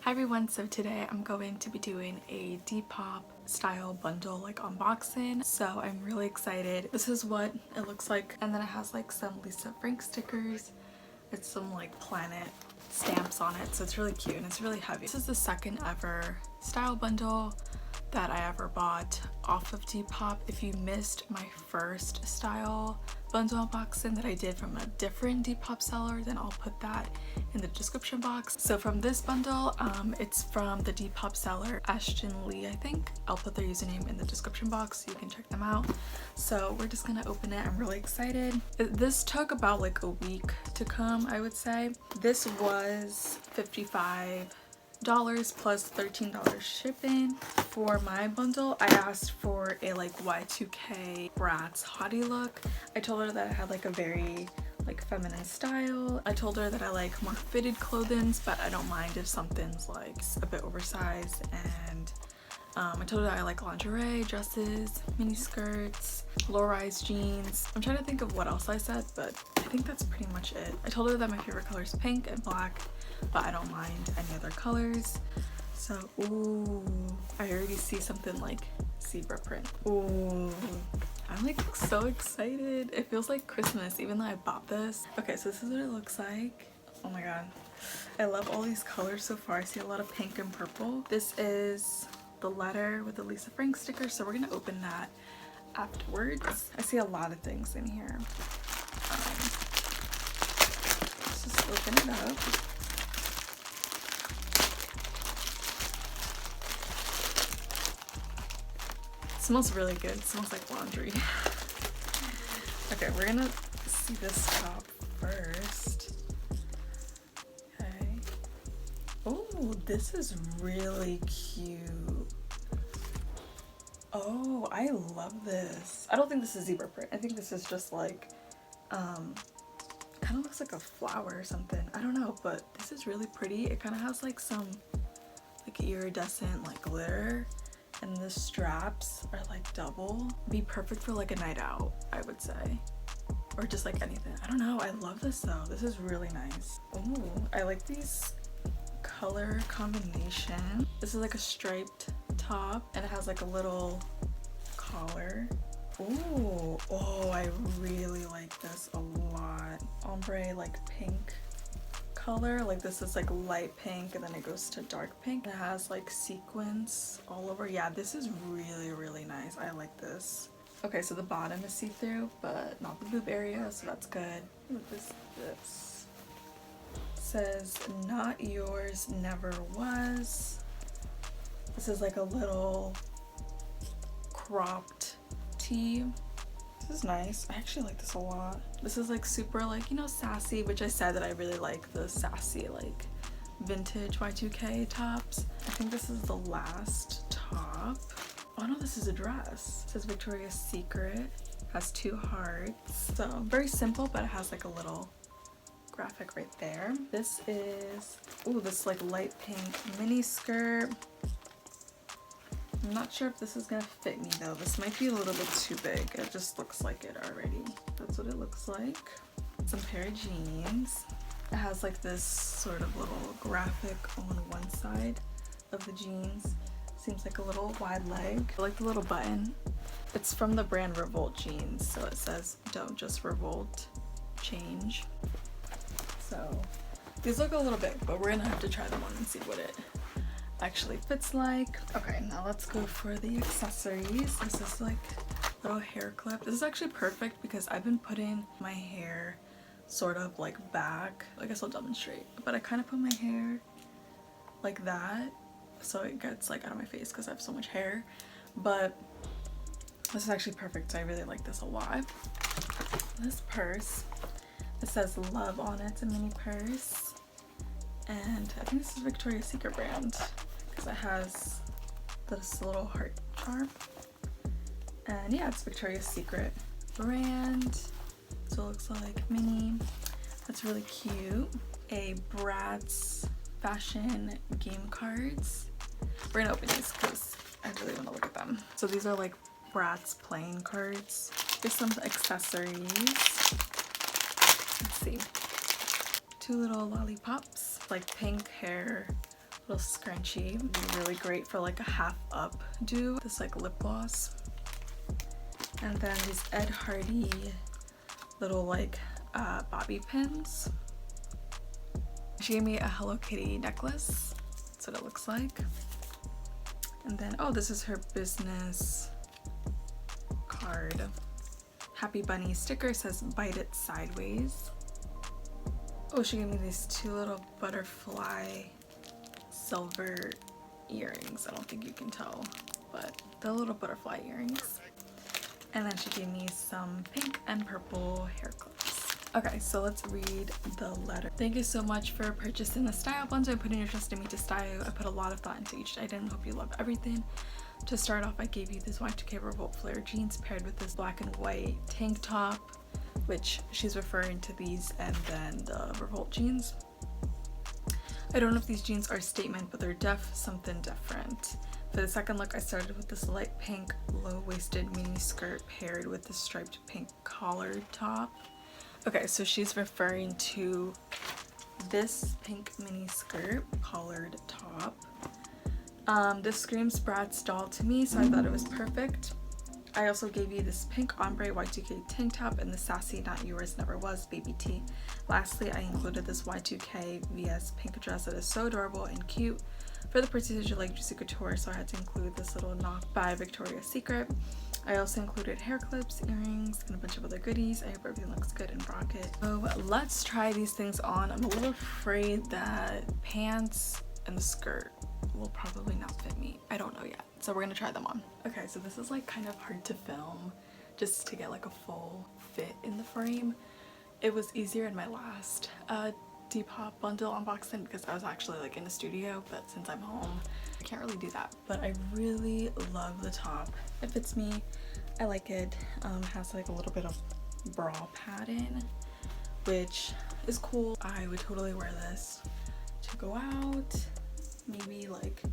Hi everyone, so today I'm going to be doing a Depop style bundle like unboxing, so I'm really excited. This is what it looks like, and then it has like some Lisa Frank stickers. It's some like planet stamps on it, so it's really cute and it's really heavy. This is the second ever style bundle that I ever bought off of Depop. If you missed my first style bundle unboxing that I did from a different Depop seller, then I'll put that in the description box. So from this bundle, it's from the Depop seller ashtonleahh, I think. I'll put their username in the description box so you can check them out. So we're just gonna open it. I'm really excited. This took about like a week to come, I would say. This was $55 plus $13 shipping. For my bundle, I asked for a like Y2K Bratz hottie look. I told her that I had like a very like feminine style. I told her that I like more fitted clothing, but I don't mind if something's like a bit oversized. And I told her that I like lingerie, dresses, mini skirts, low-rise jeans. I'm trying to think of what else I said, but I think that's pretty much it. I told her that my favorite color is pink and black, but I don't mind any other colors. So, ooh, I already see something like zebra print. Ooh, I'm like so excited. It feels like Christmas even though I bought this. Okay, so this is what it looks like. Oh my god, I love all these colors so far. I see a lot of pink and purple. This is the letter with the Lisa Frank sticker, so we're gonna open that afterwards. I see a lot of things in here. Let's just open it up. It smells really good. It smells like laundry. Okay, we're gonna see this top first. Okay. Oh, this is really cute. Oh, I love this. I don't think this is zebra print. I think this is just like, kind of looks like a flower or something. I don't know, but this is really pretty. It kind of has like some like iridescent like glitter, and the straps are like double. Be perfect for like a night out, I would say, or just like anything. I don't know. I love this though. This is really nice. Oh, I like these color combination. This is like a striped top and it has like a little collar. Ooh, oh, I really like this a lot. Ombre like pink color. Like this is like light pink and then it goes to dark pink. It has like sequins all over. Yeah, this is really nice. I like this. Okay, so the bottom is see-through but not the boob area, so that's good. What is this? It says not yours, never was. This is like a little cropped tee. This is nice. I actually like this a lot. This is like super like, you know, sassy, which I said that I really like the sassy like vintage Y2K tops. I think this is the last top. Oh no, this is a dress. It says Victoria's Secret. Has 2 hearts. So very simple, but it has like a little graphic right there. This is, ooh, this like light pink mini skirt. I'm not sure if this is gonna fit me though. This might be a little bit too big. It just looks like it already. That's what it looks like. Some pair of jeans. It has like this sort of little graphic on one side of the jeans. Seems like a little wide leg. I like the little button. It's from the brand Revolt jeans, so it says don't just revolt, change. So these look a little big, but we're gonna have to try them on and see what it actually fits like. Okay, now let's go for the accessories. This is like a little hair clip. This is actually perfect because I've been putting my hair sort of like back. I guess I'll demonstrate, but I kind of put my hair like that so it gets like out of my face because I have so much hair. But this is actually perfect, so I really like this a lot. This purse, it says love on it. It's a mini purse, and I think this is Victoria's Secret brand because it has this little heart charm. And yeah, it's Victoria's Secret brand, so it looks like mini. That's really cute. A Bratz fashion game cards. We're gonna open these because I really want to look at them. So these are like Bratz playing cards. There's some accessories. Let's see. 2 little lollipops, like pink hair little scrunchie. It'd be really great for like a half up do. This like lip gloss. And then these Ed Hardy little like bobby pins. She gave me a Hello Kitty necklace. That's what it looks like. And then, oh, this is her business card. Happy Bunny sticker, says bite it sideways. Oh, she gave me these two little butterfly silver earrings. I don't think you can tell, but they're little butterfly earrings. And then she gave me some pink and purple hair clips. Okay, so let's read the letter. Thank you so much for purchasing the style bundle and putting your trust in me to style. I put a lot of thought into each item. Hope you love everything. To start off, I gave you this Y2K Revolt Flare jeans paired with this black and white tank top, which she's referring to these, and then the Revolt jeans. I don't know if these jeans are statement, but they're something different. For the second look, I started with this light pink low-waisted mini skirt paired with the striped pink collared top. Okay, so she's referring to this pink mini skirt collared top. This screams Brad's doll to me, so I thought it was perfect. I also gave you this pink ombre Y2K tank top and the sassy not yours never was baby tee. Lastly, I included this Y2K VS pink dress that is so adorable and cute. For the purchase, you like Juicy Couture, so I had to include this little knock by Victoria's Secret. I also included hair clips, earrings, and a bunch of other goodies. I hope everything looks good and rock it. So let's try these things on. I'm a little afraid that pants and the skirt will probably not fit me. I don't know yet, so we're gonna try them on. Okay, so this is like kind of hard to film just to get like a full fit in the frame. It was easier in my last Depop bundle unboxing because I was actually like in the studio, but since I'm home I can't really do that. But I really love the top. It fits me. I like it. Has like a little bit of bra padding, which is cool. I would totally wear this to go out, maybe like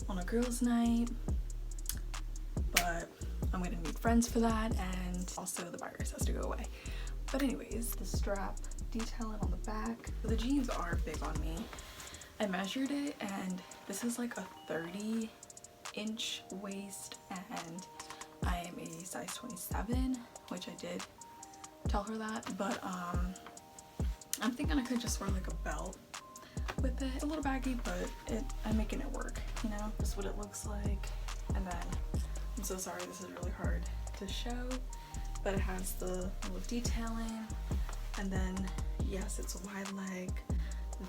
on a girls' night, but I'm gonna need friends for that, and also the virus has to go away. But anyways, the strap detailing on the back. The jeans are big on me. I measured it and this is like a 30-inch waist, and I am a size 27, which I did tell her that, but I'm thinking I could just wear like a belt with it. A little baggy, but I'm making it work, you know? This is what it looks like. And then, I'm so sorry, this is really hard to show, but it has the little detailing. And then, yes, it's a wide leg.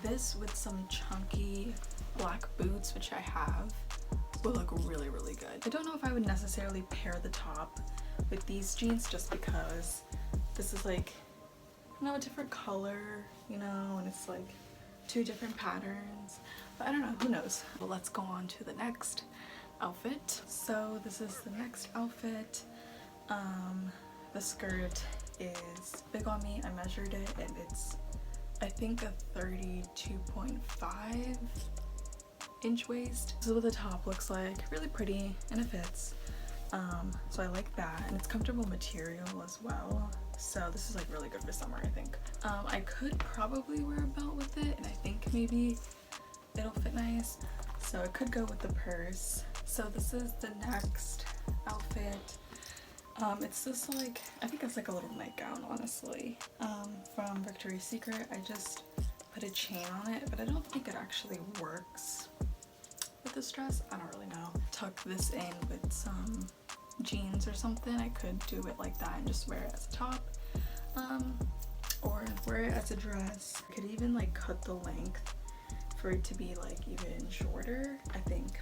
This with some chunky black boots, which I have, will look really, really good. I don't know if I would necessarily pair the top with these jeans just because this is like, you know, a different color, you know, and it's like two different patterns, but I don't know, who knows. But let's go on to the next outfit. So this is the next outfit. The skirt is big on me. I measured it and it's, I think, a 32.5 inch waist. This is what the top looks like. Really pretty, and it fits. So I like that, and it's comfortable material as well. So this is like really good for summer, I think. I could probably wear a belt with it, and I think maybe it'll fit nice. So it could go with the purse. So this is the next outfit. It's this like, I think it's like a little nightgown, honestly, from Victoria's Secret. I just put a chain on it, but I don't think it actually works with this dress. I don't really know. Tuck this in with some jeans or something. I could do it like that and just wear it as a top, or wear it as a dress. I could even like cut the length for it to be like even shorter. I think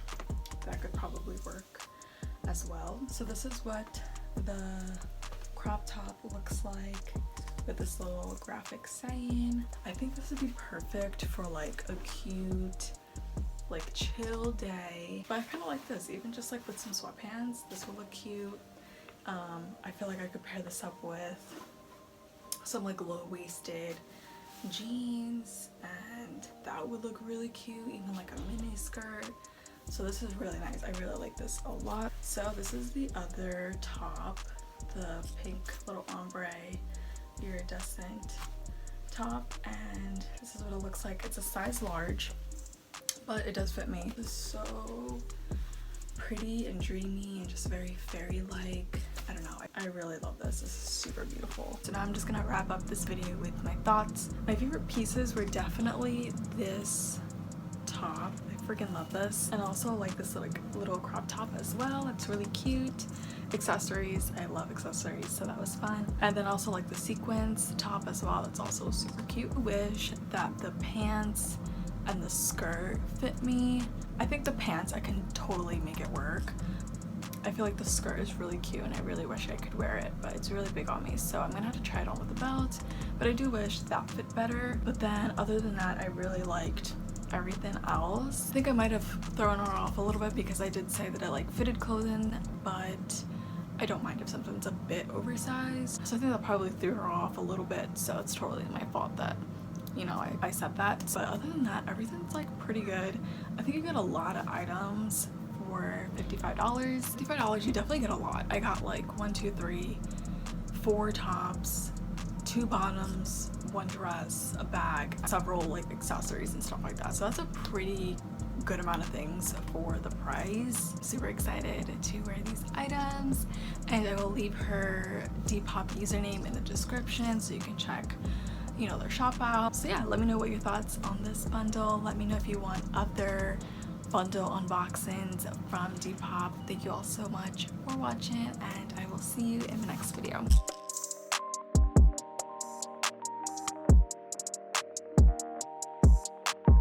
that could probably work as well. So this is what the crop top looks like with this little graphic saying. I think this would be perfect for like a cute, like chill day. But I kind of like this, even just like with some sweatpants. This will look cute. I feel like I could pair this up with some like low-waisted jeans, and that would look really cute, even like a mini skirt. So this is really nice. I really like this a lot. So this is the other top, the pink little ombre iridescent top, and this is what it looks like. It's a size large, but it does fit me. It's so pretty and dreamy and just very fairy-like. I don't know, I really love this. This is super beautiful. So now I'm just gonna wrap up this video with my thoughts. My favorite pieces were definitely this top. I freaking love this, and also like this like little crop top as well. It's really cute. Accessories, I love accessories, so that was fun. And then also like the sequins top as well. It's also super cute. I wish that the pants and the skirt fit me. I think the pants I can totally make it work. I feel like the skirt is really cute and I really wish I could wear it, but it's really big on me, so I'm gonna have to try it on with the belt. But I do wish that fit better. But then other than that, I really liked everything else. I think I might have thrown her off a little bit because I did say that I like fitted clothing, but I don't mind if something's a bit oversized. So I think that probably threw her off a little bit, so it's totally my fault that, you know, I said that. But other than that, everything's like pretty good. I think you get a lot of items for $55. $55, you definitely get a lot. I got like 4 tops, 2 bottoms, 1 dress, a bag, several like accessories and stuff like that. So that's a pretty good amount of things for the price. Super excited to wear these items, and I will leave her Depop username in the description so you can check, you know, their shop out. So yeah, let me know what your thoughts on this bundle. Let me know if you want other bundle unboxings from Depop. Thank you all so much for watching, and I will see you in the next video.